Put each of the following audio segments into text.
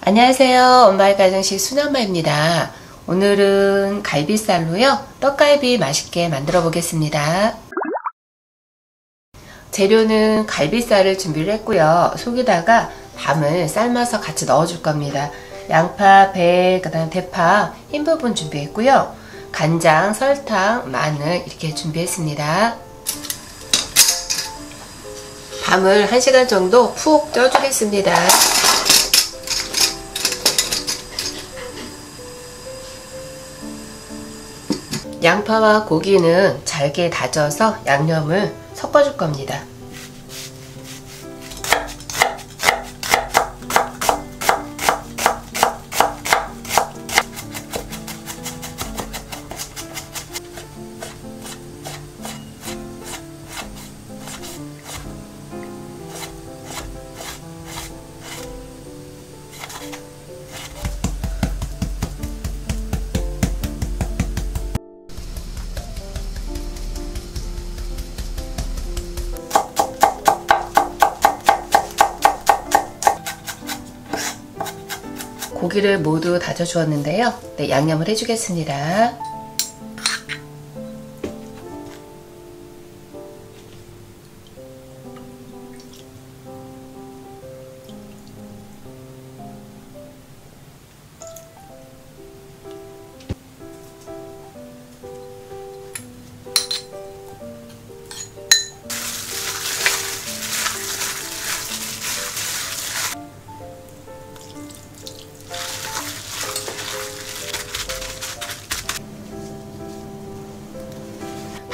안녕하세요. 엄마의 가정식 순엄마입니다. 오늘은 갈비살로요. 떡갈비 맛있게 만들어 보겠습니다. 재료는 갈비살을 준비를 했고요. 속에다가 밤을 삶아서 같이 넣어줄 겁니다. 양파, 배, 그 다음 대파 흰 부분 준비했고요. 간장, 설탕, 마늘 이렇게 준비했습니다. 밤을 1시간 정도 푹 쪄주겠습니다. 양파와 고기는 잘게 다져서 양념을 섞어줄 겁니다. 고기를 모두 다져 주었는데요. 네, 양념을 해주겠습니다.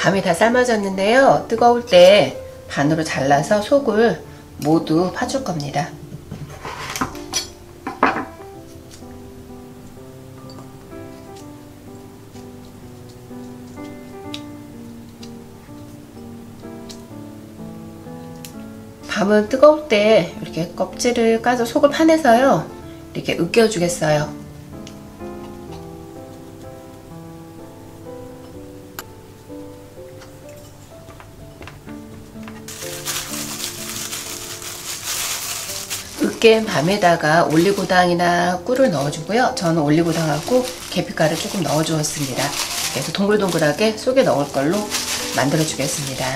밤이 다 삶아졌는데요. 뜨거울 때 반으로 잘라서 속을 모두 파줄 겁니다. 밤은 뜨거울 때 이렇게 껍질을 까서 속을 파내서요. 이렇게 으깨어 주겠어요. 으깬 밤에다가 올리고당이나 꿀을 넣어주고요. 저는 올리고당하고 계피가루 조금 넣어주었습니다. 그래서 동글동글하게 속에 넣을 걸로 만들어 주겠습니다.